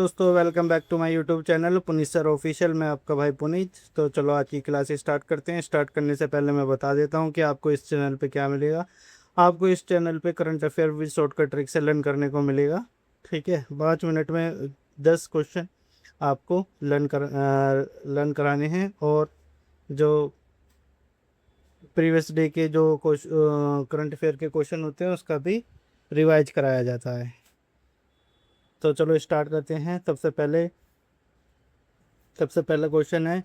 दोस्तों welcome back to my YouTube channel Puneet sir official. मैं आपका भाई पुनीत। तो चलो आज की क्लास स्टार्ट करते हैं। स्टार्ट करने से पहले मैं बता देता हूं कि आपको इस चैनल पे क्या मिलेगा। आपको इस चैनल पे current affair with shortcut trick से लर्न करने को मिलेगा। ठीक है, 5 मिनट में 10 क्वेश्चन आपको लर्न कराने हैं, और जो प्रीवियस डे के जो करंट अफेयर के क्वेश्चन होते हैं उसका भी रिवाइज कराया जाता है। तो चलो स्टार्ट करते हैं। सबसे पहला क्वेश्चन है,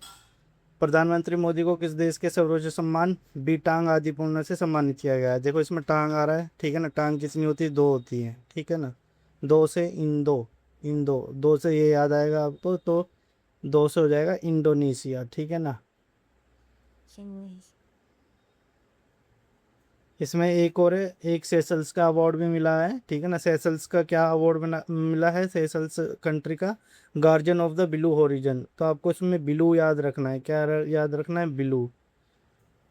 प्रधानमंत्री मोदी को किस देश के सर्वोच्च सम्मान बी टांग आदि पूर्ण से सम्मानित किया गया है। देखो इसमें टांग आ रहा है, ठीक है ना। टांग कितनी होती है? 2 होती है, ठीक है ना। दो से इन दो से ये याद आएगा आपको, तो 2 से हो जाएगा इंडोनेशिया, ठीक है ना। इसमें एक और है, एक सेशल्स का अवार्ड भी मिला है, ठीक है ना। सेशल्स का क्या अवार्ड मिला है? सेशल्स कंट्री का guardian of the blue horizon. तो आपको इसमें ब्लू याद रखना है। क्या याद रखना है? ब्लू।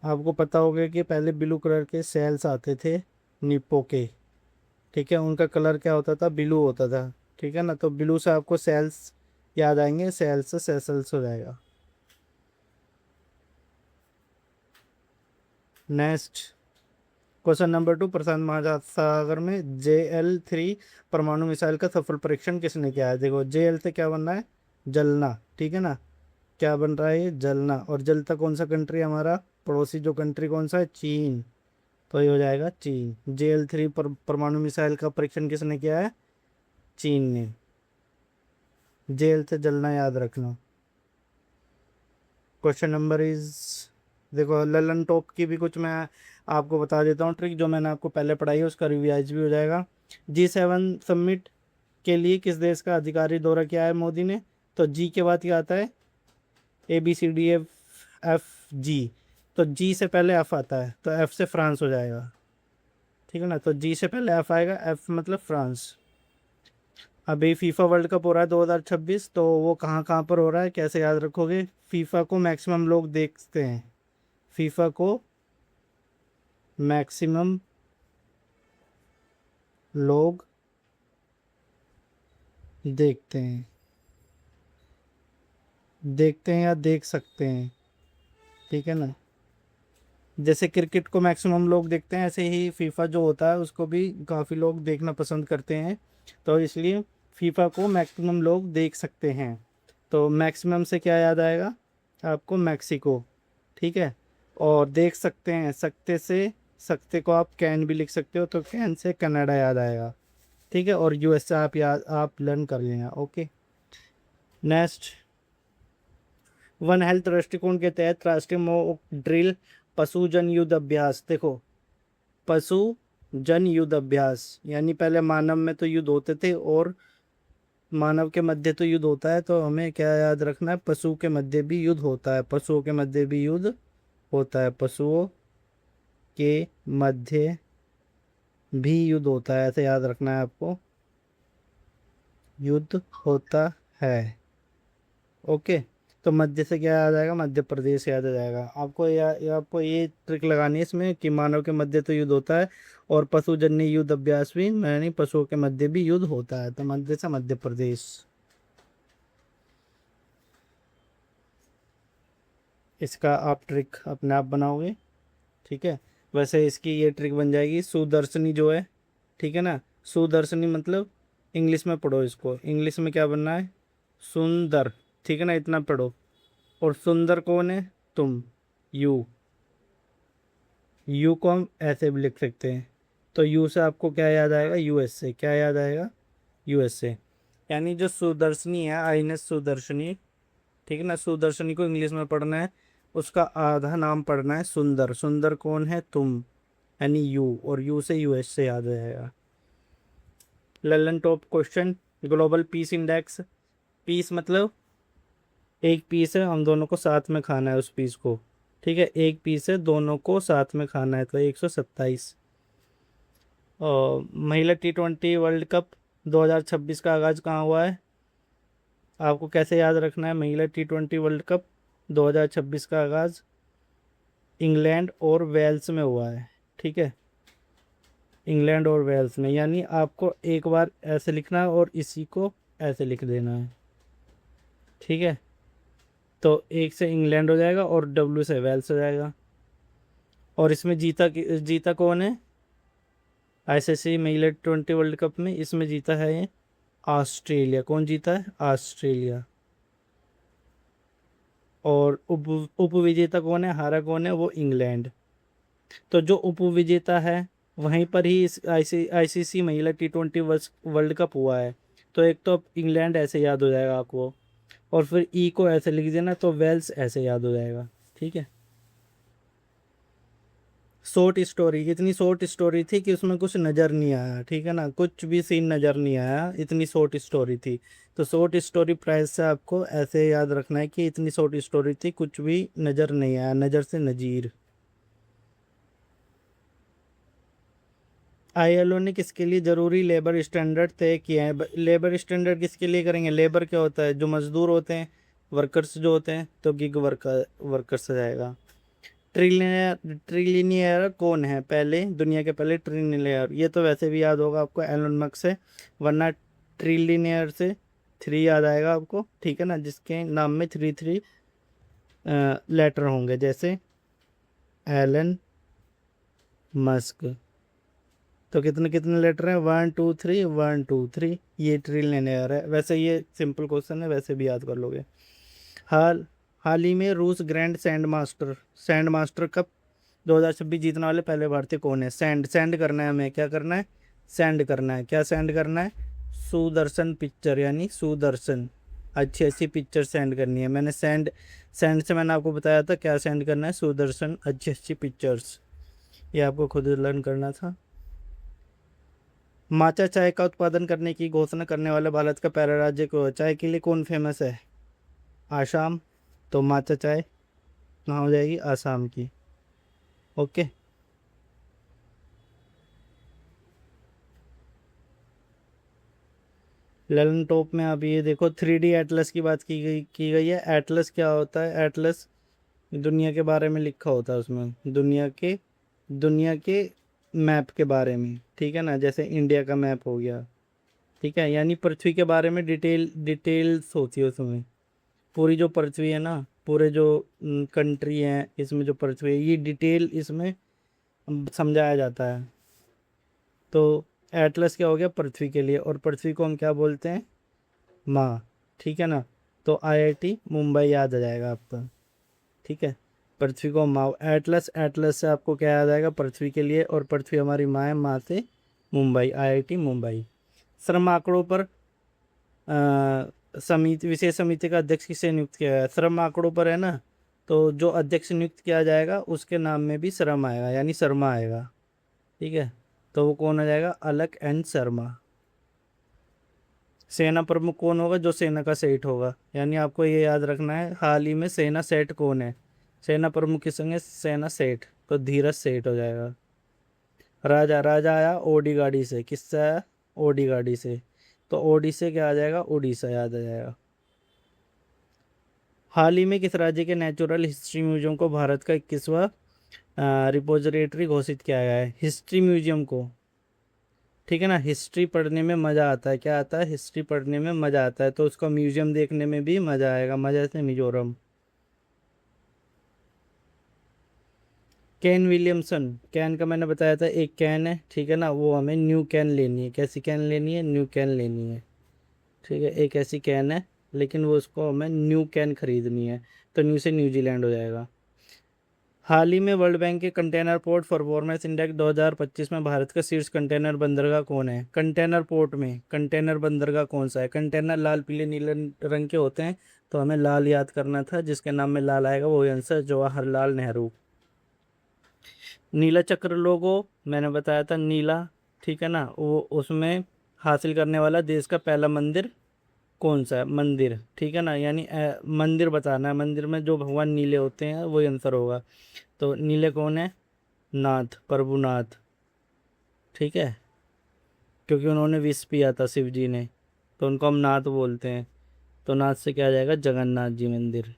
आपको पता होगा कि पहले ब्लू कलर के सेल्स आते थे निप्पो के, ठीक है। उनका कलर क्या होता था? ब्लू होता था, ठीक है ना। तो ब्लू से आपको सेल्स याद आएंगे, सेल्स से सेशल्स हो जाएगा। नेक्स्ट क्वेश्चन नंबर 2, प्रशांत महासागर में JL-3 परमाणु मिसाइल का सफल परीक्षण किसने किया है? देखो JL से क्या बनना है? जलना, ठीक है ना। क्या बन रहा है? ये जलना। और जलता कौन सा कंट्री है हमारा? पड़ोसी जो कंट्री कौन सा है? चीन। तो ये हो जाएगा चीन। JL-3 परमाणु मिसाइल का परीक्षण किसने किया है? चीन ने। जेल से जलना याद रखना। क्वेश्चन नंबर इज, देखो ललन टॉप की भी कुछ मैं आपको बता देता हूँ ट्रिक, जो मैंने आपको पहले पढ़ाई है उसका रिवाइज भी हो जाएगा। G7 समिट के लिए किस देश का अधिकारी दौरा किया है मोदी ने? तो जी के बाद क्या आता है? ABCDFF G। तो जी से पहले एफ आता है, तो एफ से फ्रांस हो जाएगा, ठीक है ना। तो जी से पहले एफ आएगा, एफ मतलब फ्रांस। अभी फीफा वर्ल्ड कप हो रहा है 2026, तो वो कहाँ कहाँ पर हो रहा है, कैसे याद रखोगे? फीफा को मैक्सिमम लोग देखते हैं। फीफा को मैक्सिमम लोग देखते हैं, देखते हैं या देख सकते हैं, ठीक है ना। जैसे क्रिकेट को मैक्सिमम लोग देखते हैं, ऐसे ही फीफा जो होता है उसको भी काफ़ी लोग देखना पसंद करते हैं। तो इसलिए फीफा को मैक्सिमम लोग देख सकते हैं। तो मैक्सिमम से क्या याद आएगा आपको? मैक्सिको, ठीक है। और देख सकते हैं, सकते से, सकते को आप कैन भी लिख सकते हो, तो कैन से कनाडा याद आएगा, ठीक है। और यूएस से आप लर्न कर लेना। ओके, नेक्स्ट, वन हेल्थ दृष्टिकोण के तहत राष्ट्रीय मॉक ड्रिल पशु जन युद्ध अभ्यास। देखो पशु जन युद्ध अभ्यास यानी पहले मानव में तो युद्ध होते थे, और मानव के मध्य तो युद्ध होता है, तो हमें क्या याद रखना है? पशु के मध्य भी युद्ध होता है। पशुओं के मध्य भी युद्ध होता है। पशुओं के मध्य भी युद्ध होता है, ऐसे याद रखना है आपको। युद्ध होता है, ओके। तो मध्य से क्या याद आएगा? मध्य प्रदेश याद आ जाएगा आपको। आपको ये ट्रिक लगानी है इसमें कि मानव के मध्य तो युद्ध होता है, और पशुजन्य युद्ध अभ्यास भी, यानी पशुओं के मध्य भी युद्ध होता है। तो मध्य से मध्य प्रदेश। इसका आप ट्रिक अपने आप बनाओगे, ठीक है। वैसे इसकी ये ट्रिक बन जाएगी सुदर्शनी जो है, ठीक है ना। सुदर्शनी मतलब, इंग्लिश में पढ़ो इसको, इंग्लिश में क्या बनना है? सुंदर, ठीक है ना, इतना पढ़ो। और सुंदर कौन है? तुम, यू। यू को हम ऐसे भी लिख सकते हैं। तो यू से आपको क्या याद आएगा? यूएसए। क्या याद आएगा? यूएसए। यानी जो सुदर्शनी है, आईएनएस सुदर्शनी, ठीक है ना। सुदर्शनी को इंग्लिश में पढ़ना है, उसका आधा नाम पढ़ना है सुंदर। सुंदर कौन है? तुम, यानी यू। और यू से यूएसए याद आएगा। Lallantop question, global peace index. Peace मतलब एक पीस है, हम दोनों को साथ में खाना है उस पीस को, ठीक है। एक पीस है, दोनों को साथ में खाना है, तो 127। और महिला T20 वर्ल्ड कप 2026 का आगाज़ कहाँ हुआ है? आपको कैसे याद रखना है? महिला T20 वर्ल्ड कप 2026 का आगाज़ इंग्लैंड और वेल्स में हुआ है, ठीक है। इंग्लैंड और वेल्स में, यानी आपको एक बार ऐसे लिखना है और इसी को ऐसे लिख देना है, ठीक है। तो एक से इंग्लैंड हो जाएगा और डब्ल्यू से वेल्स हो जाएगा। और इसमें जीता कौन है आईसीसी महिला T20 वर्ल्ड कप में? इसमें जीता है ये ऑस्ट्रेलिया। कौन जीता है? ऑस्ट्रेलिया। और उप विजेता कौन है, हारा कौन है? वो इंग्लैंड। तो जो उप विजेता है वहीं पर ही इस आईसीसी महिला T20 वर्ल्ड कप हुआ है। तो एक तो अब इंग्लैंड ऐसे याद हो जाएगा आपको, और फिर ई को ऐसे लिख देना तो वेल्स ऐसे याद हो जाएगा, ठीक है। शॉर्ट स्टोरी, इतनी शॉर्ट स्टोरी थी कि उसमें कुछ नज़र नहीं आया, ठीक है ना, कुछ भी सीन नज़र नहीं आया, इतनी शॉर्ट स्टोरी थी। तो शॉर्ट स्टोरी प्राइस से आपको ऐसे याद रखना है कि इतनी शॉर्ट स्टोरी थी, कुछ भी नज़र नहीं आया, नज़र से नज़ीर। आईएलओ ने किसके लिए जरूरी लेबर स्टैंडर्ड तय किए हैं? लेबर स्टैंडर्ड किसके लिए करेंगे? लेबर क्या होता है? जो मजदूर होते हैं, वर्कर्स जो होते हैं, तो गिग वर्कर्स आ जाएगा। ट्रिलियनियर, ट्रिलियनियर कौन है पहले, दुनिया के पहले ट्रिलियनियर? ये तो वैसे भी याद होगा आपको, एलन मस्क से, वरना ट्रिलियनियर से थ्री याद आएगा आपको, ठीक है ना, जिसके नाम में थ्री थ्री लेटर होंगे, जैसे एलन मस्क। तो कितने कितने लेटर हैं? 1 2 3, 1 2 3, ये ट्रिलियनियर है। वैसे ये सिंपल क्वेश्चन है, वैसे भी याद कर लोगे। हाल हाल ही में रूस ग्रैंड सैंड मास्टर कप 2026 जीतने वाले पहले भारतीय कौन है? सेंड सेंड करना है हमें, क्या करना है? सेंड करना है। क्या सेंड करना है? सुदर्शन पिक्चर, यानी सुदर्शन, अच्छी अच्छी पिक्चर सेंड करनी है। मैंने सेंड सेंड से मैंने आपको बताया था क्या सेंड करना है, सुदर्शन अच्छी अच्छी पिक्चर्स, ये आपको खुद लर्न करना था। माचा चाय का उत्पादन करने की घोषणा करने वाला भारत का पहला राज्य को चाय के लिए कौन फेमस है? आसाम। तो माचा चाय कहाँ हो जाएगी? आसाम की। ओके। ललन टॉप में आप ये देखो 3D एटलस की बात की गई है। एटलस क्या होता है? एटलस दुनिया के बारे में लिखा होता है उसमें, दुनिया के मैप के बारे में, ठीक है ना, जैसे इंडिया का मैप हो गया, ठीक है, यानी पृथ्वी के बारे में डिटेल्स होती है उसमें। पूरी जो पृथ्वी है ना, पूरे जो कंट्री है इसमें, जो पृथ्वी है, ये डिटेल इसमें समझाया जाता है। तो एटलस क्या हो गया? पृथ्वी के लिए। और पृथ्वी को हम क्या बोलते हैं? माँ, ठीक है ना। तो आईआईटी मुंबई याद आ जाएगा आपका, ठीक है। पृथ्वी को माँ, एटलस, एटलस से आपको क्या याद आएगा? पृथ्वी के लिए। और पृथ्वी हमारी माँ है, माँ से मुंबई, आईआईटी मुंबई। श्रम आंकड़ों पर समिति, विशेष समिति का अध्यक्ष किसे नियुक्त किया गया? श्रम आंकड़ों पर है ना, तो जो अध्यक्ष नियुक्त किया जाएगा उसके नाम में भी श्रम आएगा, यानी शर्मा आएगा, ठीक है। तो वो कौन आ जाएगा? अलक एन शर्मा। सेना प्रमुख कौन होगा? जो सेना का सेठ होगा, यानी आपको ये याद रखना है हाल ही में सेना सेठ कौन है? सेना प्रमुख के संगे सेना सेठ, तो धीरज सेठ हो जाएगा। राजा, राजा आया ओडी गाड़ी से, किससे आया? ओडी गाड़ी से। तो ओडी से क्या आ जाएगा? उड़ीसा याद आ जाएगा। हाल ही में किस राज्य के नेचुरल हिस्ट्री म्यूजियम को भारत का 21वां रिपोजिटरी घोषित किया गया है? हिस्ट्री म्यूजियम को, ठीक है ना, हिस्ट्री पढ़ने में मज़ा आता है, क्या आता है? हिस्ट्री पढ़ने में मज़ा आता है, तो उसका म्यूजियम देखने में भी मज़ा आएगा, मज़ा से मिजोरम। कैन विलियमसन, कैन का मैंने बताया था, एक कैन है, ठीक है ना, वो हमें न्यू कैन लेनी है। कैसी कैन लेनी है? न्यू कैन लेनी है, ठीक है। एक ऐसी कैन है, लेकिन वो उसको हमें न्यू कैन खरीदनी है, तो न्यू से न्यूजीलैंड हो जाएगा। हाल ही में वर्ल्ड बैंक के कंटेनर पोर्ट परफॉर्मेंस इंडेक्स 2025 में भारत का शीर्ष कंटेनर बंदरगाह कौन है? कंटेनर पोर्ट में कंटेनर बंदरगाह कौन सा है? कंटेनर लाल पीले नीले रंग के होते हैं, तो हमें लाल याद करना था, जिसके नाम में लाल आएगा वही आंसर, जवाहरलाल नेहरू। नीला चक्र लोगो मैंने बताया था, नीला, ठीक है ना, वो उसमें हासिल करने वाला देश का पहला मंदिर कौन सा है? मंदिर, ठीक है ना, यानी मंदिर बताना है, मंदिर में जो भगवान नीले होते हैं वही आंसर होगा। तो नीले कौन है? नाथ, प्रभुनाथ, ठीक है, क्योंकि उन्होंने विष पिया था शिव जी ने, तो उनको हम नाथ बोलते हैं। तो नाथ से क्या आ जाएगा? जगन्नाथ जी मंदिर।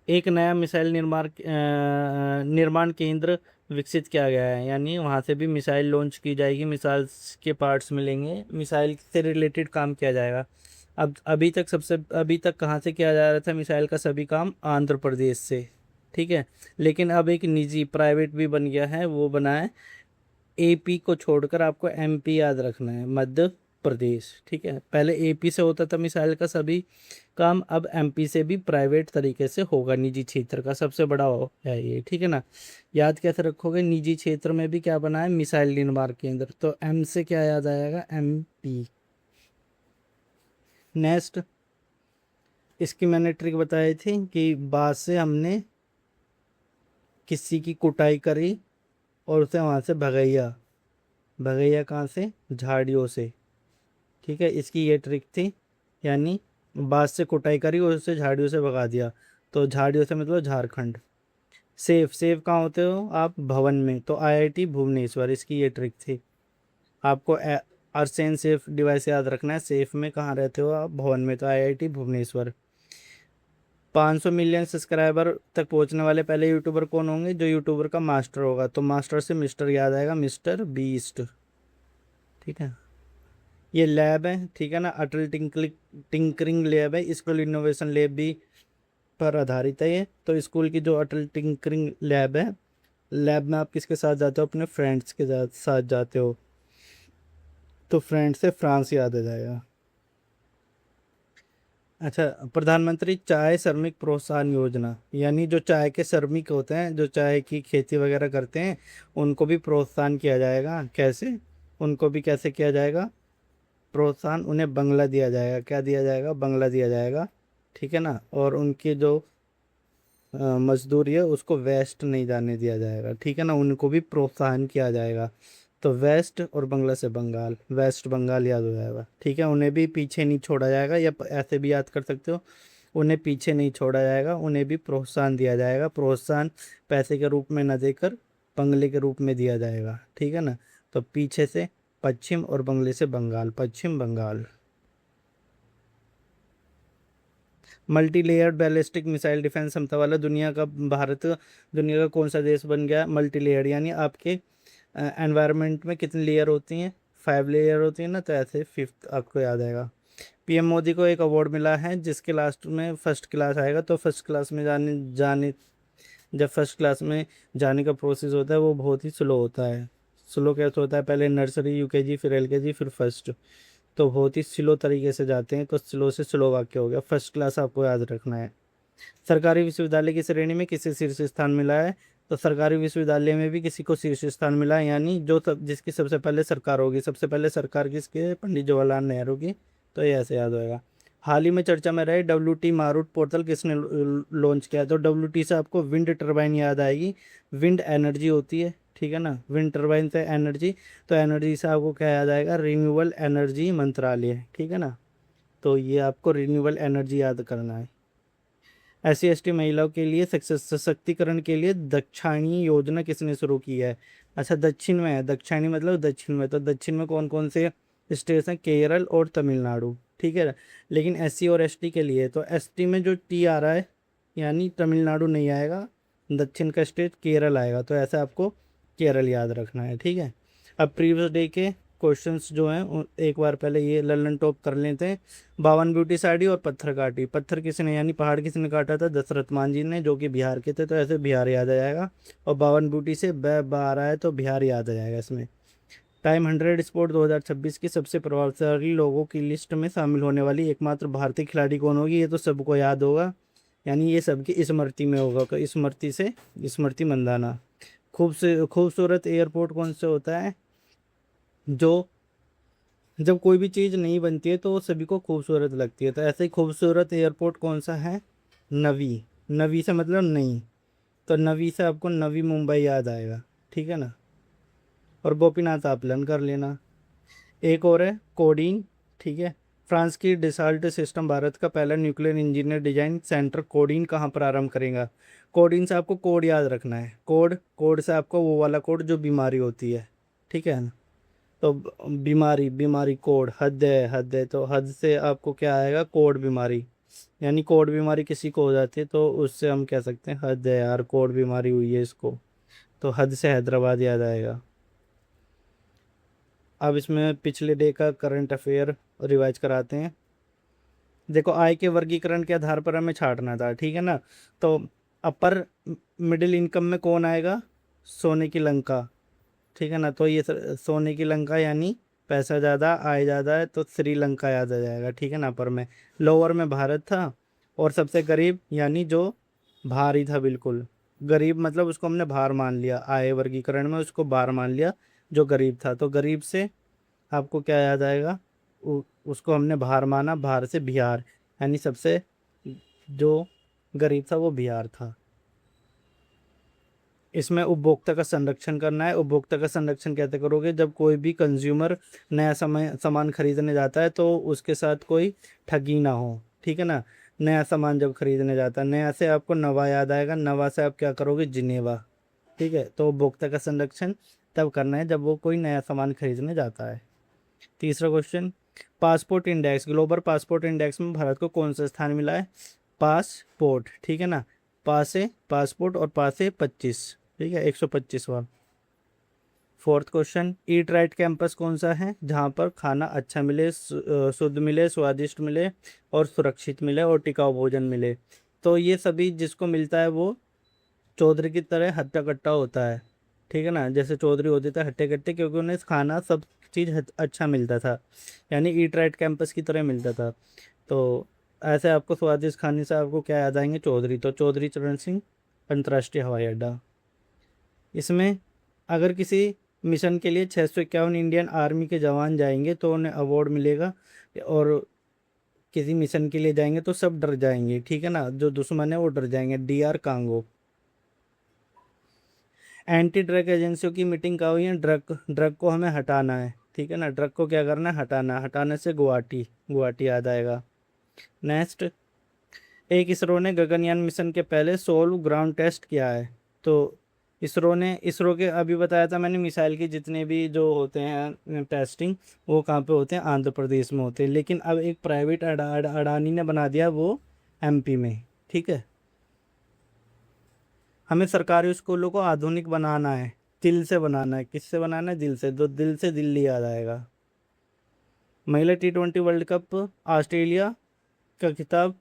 एक नया मिसाइल निर्माण केंद्र विकसित किया गया है, यानी वहाँ से भी मिसाइल लॉन्च की जाएगी, मिसाइल के पार्ट्स मिलेंगे, मिसाइल से रिलेटेड काम किया जाएगा। अब अभी तक कहाँ से किया जा रहा था मिसाइल का सभी काम? आंध्र प्रदेश से, ठीक है। लेकिन अब एक निजी प्राइवेट भी बन गया है, वो बना है एपी को छोड़कर, आपको एमपी याद रखना है, मध्य प्रदेश, ठीक है। पहले एपी से होता था मिसाइल का सभी काम, अब एमपी से भी प्राइवेट तरीके से होगा, निजी क्षेत्र का सबसे बड़ा है ये, ठीक है ना। याद कैसे रखोगे? निजी क्षेत्र में भी क्या बना है? मिसाइल निर्माण केंद्र, तो एम से क्या याद आएगा? एमपी। नेक्स्ट, इसकी मैंने ट्रिक बताई थी कि बांस से हमने किसी की कुटाई करी और उसे वहां से भगैया, भगैया कहाँ से? झाड़ियों से, ठीक है। इसकी ये ट्रिक थी, यानी बांस से कुटाई करी और उसे झाड़ियों से भगा दिया, तो झाड़ियों से मतलब झारखंड। सेफ, सेफ कहाँ होते हो आप? भवन में, तो आईआईटी भुवनेश्वर, इसकी ये ट्रिक थी। आपको अर्सेन सेफ डिवाइस याद रखना है, सेफ में कहाँ रहते हो आप? भवन में, तो आईआईटी भुवनेश्वर। 500 मिलियन सब्सक्राइबर तक पहुंचने वाले पहले यूट्यूबर कौन होंगे? जो यूट्यूबर का मास्टर होगा, तो मास्टर से मिस्टर याद आएगा, मिस्टर बीस्ट, ठीक है। ये लैब है, ठीक है ना, अटल टिंकरिंग लैब है, स्कूल इनोवेशन लैब भी पर आधारित है ये। तो स्कूल की जो अटल टिंकरिंग लैब है, लैब में आप किसके साथ जाते हो? अपने फ्रेंड्स के साथ जाते हो, तो फ्रेंड से फ्रांस याद आ जाएगा। अच्छा, प्रधानमंत्री चाय श्रमिक प्रोत्साहन योजना, यानी जो चाय के श्रमिक होते हैं, जो चाय की खेती वगैरह करते हैं, उनको भी प्रोत्साहन किया जाएगा। कैसे? उनको भी कैसे किया जाएगा प्रोत्साहन? उन्हें बंगला दिया जाएगा। क्या दिया जाएगा? बंगला दिया जाएगा, ठीक है ना। और उनकी जो मजदूरी है उसको वेस्ट नहीं जाने दिया जाएगा, ठीक है ना, उनको भी प्रोत्साहन किया जाएगा। तो वेस्ट और बंगला से बंगाल, वेस्ट बंगाल याद हो जाएगा, ठीक है। उन्हें भी पीछे नहीं छोड़ा जाएगा, या ऐसे भी याद कर सकते हो, उन्हें पीछे नहीं छोड़ा जाएगा, उन्हें भी प्रोत्साहन दिया जाएगा। प्रोत्साहन पैसे के रूप में न देकर बंगले के रूप में दिया जाएगा, ठीक है ना। तो पीछे से पश्चिम और बंगले से Bengal, Paschim Bengal. Multi layered ballistic missile defence क्षमता वाला दुनिया का कौन सा देश बन गया? मल्टी लेयर्ड, यानी आपके एनवायरनमेंट में कितनी लेयर होती हैं? 5 लेयर होती है ना, तो ऐसे फिफ्थ आपको याद आएगा। पीएम मोदी को एक अवार्ड मिला है जिसके लास्ट में फर्स्ट क्लास आएगा, तो फर्स्ट क्लास में जाने जाने जब फर्स्ट क्लास में जाने का प्रोसेस होता है वो बहुत ही स्लो होता है। स्लो कैसे होता है? पहले नर्सरी, यूकेजी, फिर एलकेजी, फिर फर्स्ट, तो बहुत ही स्लो तरीके से जाते हैं, तो स्लो से स्लो वाक्य हो गया। फर्स्ट क्लास आपको याद रखना है। सरकारी विश्वविद्यालय की श्रेणी में किसे शीर्ष स्थान मिला है? तो सरकारी विश्वविद्यालय में भी किसी को शीर्ष स्थान मिला है, यानी जिसकी सबसे पहले सरकार होगी। सबसे पहले सरकार किसकी? पंडित जवाहरलाल नेहरू की, तो ये ऐसे याद होएगा। हाल ही में चर्चा में रहे WT मारूट पोर्टल किसने लॉन्च किया? तो WT से आपको विंड टर्बाइन याद आएगी, विंड एनर्जी होती है, ठीक है ना, विंड टर्बाइन से एनर्जी, तो एनर्जी से आपको क्या याद आएगा? रिन्यूएबल एनर्जी मंत्रालय, ठीक है ना। तो ये आपको रिन्यूएबल एनर्जी याद करना है। SC ST महिलाओं के लिए सशक्तिकरण के लिए दक्षिणी योजना किसने शुरू की है? अच्छा, दक्षिण में है, दक्षिणी मतलब दक्षिण में, तो दक्षिण में कौन कौन से स्टेट्स हैं? केरल और तमिलनाडु, ठीक है। लेकिन SC और ST के लिए, तो ST में जो T आ रहा है, यानी तमिलनाडु नहीं आएगा, दक्षिण का स्टेट केरल आएगा, तो ऐसा आपको केरल याद रखना है, ठीक है। अब प्रीवियस डे के क्वेश्चंस जो हैं एक बार पहले ये लल्लन टॉप कर लेते हैं। 52 ब्यूटी साड़ी और पत्थर काटी, पत्थर किसने यानी पहाड़ किसने काटा था? दशरथ मान जी ने, जो कि बिहार के थे, तो ऐसे बिहार याद आ जाएगा। और 52 ब्यूटी से आ रहा है, तो बिहार याद आ जाएगा इसमें। टाइम 100 स्पोर्ट 2026 की सबसे प्रभावशाली लोगों की लिस्ट में शामिल होने वाली एकमात्र भारतीय खिलाड़ी कौन होगी? ये तो सबको याद होगा, यानी ये सबकी स्मृति में होगा, तो स्मृति से स्मृति मंदाना। खूबसूरत एयरपोर्ट कौन से होता है? जो जब कोई भी चीज़ नहीं बनती है तो वो सभी को खूबसूरत लगती है, तो ऐसे ही खूबसूरत एयरपोर्ट कौन सा है? नवी, नवी से मतलब नहीं, तो नवी से आपको नवी मुंबई याद आएगा, ठीक है ना। और गोपीनाथ आकलन कर लेना। एक और है कोडीन, ठीक है। फ्रांस की डिसाल्ट सिस्टम भारत का पहला nuclear engineer design centre codeine कहाँ प्रारंभ करेगा? कोडीन से आपको कोड याद रखना है, कोड, कोड से आपको वो वाला कोड जो बीमारी होती है, ठीक है ना। तो बीमारी, बीमारी कोड, हद है, तो हद से आपको क्या आएगा? कोड बीमारी, यानी कोड बीमारी किसी को हो जाती है तो उससे हम कह सकते हैं हद है यार, कोड बीमारी हुई है इसको, तो हद से हैदराबाद याद आएगा। अब इसमें पिछले डे का करंट अफेयर रिवाइज कराते हैं। देखो, आय के वर्गीकरण के आधार पर हमें छांटना था, ठीक है ना। तो अपर मिडिल इनकम में कौन आएगा? सोने की लंका, ठीक है ना। तो ये सोने की लंका यानी पैसा ज़्यादा, आय ज़्यादा है, तो श्रीलंका याद आ जाएगा, ठीक है ना। अपर में, लोअर में भारत था, और सबसे गरीब यानी जो भारी था, बिल्कुल गरीब मतलब उसको हमने भार मान लिया, आय वर्गीकरण में उसको भार मान लिया, जो गरीब था। तो गरीब से आपको क्या याद आएगा? उसको हमने भार माना, भार से बिहार, यानी सबसे जो गरीब था वो बिहार था। इसमें उपभोक्ता का संरक्षण करना है। उपभोक्ता का संरक्षण कैसे करोगे? जब कोई भी कंज्यूमर नया सामान खरीदने जाता है तो उसके साथ कोई ठगी ना हो, ठीक है ना। नया सामान जब खरीदने जाता है, नया से आपको नवा याद आएगा, नवा से आप क्या करोगे? जिनेवा, ठीक है। तो उपभोक्ता का संरक्षण तब करना है जब वो कोई नया सामान खरीदने जाता है। तीसरा question, passport index, global passport index में भारत को कौन सा स्थान मिला है? पासपोर्ट, ठीक है ना। पासे पासपोर्ट और पासे 25, ठीक है, 125वां। Fourth question, eat right campus कौन सा है जहाँ पर खाना अच्छा मिले, शुद्ध मिले, स्वादिष्ट मिले, और सुरक्षित मिले, और टिकाऊ भोजन मिले? तो ये सभी जिसको मिलता है वो चौधरी की तरह हट्टा कट्टा होता है, ठीक है ना। जैसे चौधरी होते थे हट्टे कट्टे, क्योंकि उन्हें खाना सब चीज़ अच्छा मिलता था, यानी ईट राइट कैंपस की तरह मिलता था। तो ऐसे आपको स्वादिष्ट खाने से आपको क्या याद आएंगे? चौधरी, तो चौधरी चरण सिंह अंतर्राष्ट्रीय हवाई अड्डा। इसमें अगर किसी मिशन के लिए 651 इंडियन आर्मी के जवान जाएंगे तो उन्हें अवार्ड मिलेगा, और किसी मिशन के लिए जाएंगे तो सब डर जाएंगे, ठीक है ना। जो दुश्मन है वो डर जाएंगे। DR Congo. एंटी ड्रग एजेंसियों की मीटिंग कहाँ हुई है? ड्रग ड्रग को हमें हटाना है, ठीक है ना। ड्रग को क्या करना है? हटाना। हटाने से गुवाहाटी, गुवाहाटी याद आएगा। नेक्स्ट, एक इसरो ने गगनयान मिशन के पहले 16 ग्राउंड टेस्ट किया है। तो इसरो के अभी बताया था मैंने, मिसाइल के जितने भी जो होते हैं टेस्टिंग, वो कहाँ पे होते हैं? आंध्र प्रदेश में होते हैं। लेकिन अब एक प्राइवेट अडानी ने बना दिया वो MP में, ठीक है। हमें सरकारी स्कूलों को आधुनिक बनाना है, दिल से बनाना है। किससे बनाना है? दिल से। तो दिल से दिल्ली याद आएगा। महिला T20 वर्ल्ड कप, ऑस्ट्रेलिया का खिताब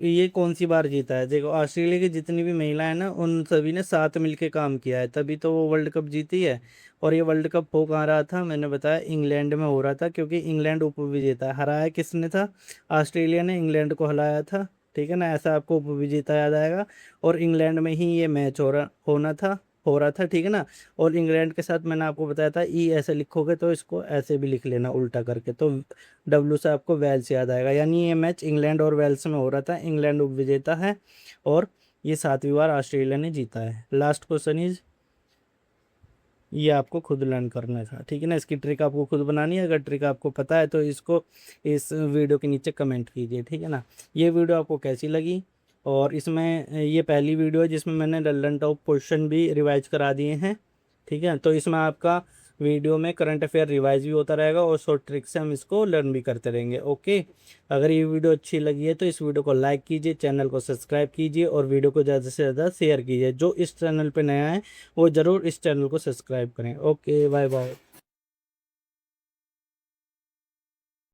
ये कौन सी बार जीता है? देखो, ऑस्ट्रेलिया की जितनी भी महिलाएं ना, उन सभी ने साथ मिलके काम किया है, तभी तो वो वर्ल्ड कप जीती है। और ये वर्ल्ड कप हो कहाँ रहा था? मैंने बताया इंग्लैंड में हो रहा था, क्योंकि इंग्लैंड उपविजेता है। हराया किसने था? ऑस्ट्रेलिया ने इंग्लैंड को हराया था, ठीक है ना। ऐसा आपको उपविजेता याद आएगा। और इंग्लैंड में ही ये मैच हो रहा था, ठीक है ना। और इंग्लैंड के साथ मैंने आपको बताया था, ऐसे लिखोगे तो इसको ऐसे भी लिख लेना उल्टा करके, तो W से आपको वेल्स याद आएगा। यानी ये मैच इंग्लैंड और वेल्स में हो रहा था, इंग्लैंड उपविजेता है, और ये 7वीं बार ऑस्ट्रेलिया ने जीता है। लास्ट क्वेश्चन इज, ये आपको खुद लर्न करना था, ठीक है ना। इसकी ट्रिक आपको खुद बनानी है। अगर ट्रिक आपको पता है तो इसको इस वीडियो के नीचे कमेंट कीजिए, ठीक है ना। ये वीडियो आपको कैसी लगी? और इसमें ये पहली वीडियो है जिसमें मैंने लर्न टॉप क्वेश्चन भी रिवाइज करा दिए हैं, ठीक है। तो इसमें आपका वीडियो में करंट अफेयर रिवाइज भी होता रहेगा, और शॉर्ट ट्रिक से हम इसको लर्न भी करते रहेंगे, ओके। अगर ये वीडियो अच्छी लगी है तो इस वीडियो को लाइक कीजिए, चैनल को सब्सक्राइब कीजिए, और वीडियो को ज़्यादा से ज़्यादा शेयर कीजिए। जो इस चैनल पर नया है वो ज़रूर इस चैनल को सब्सक्राइब करें। Okay, bye bye.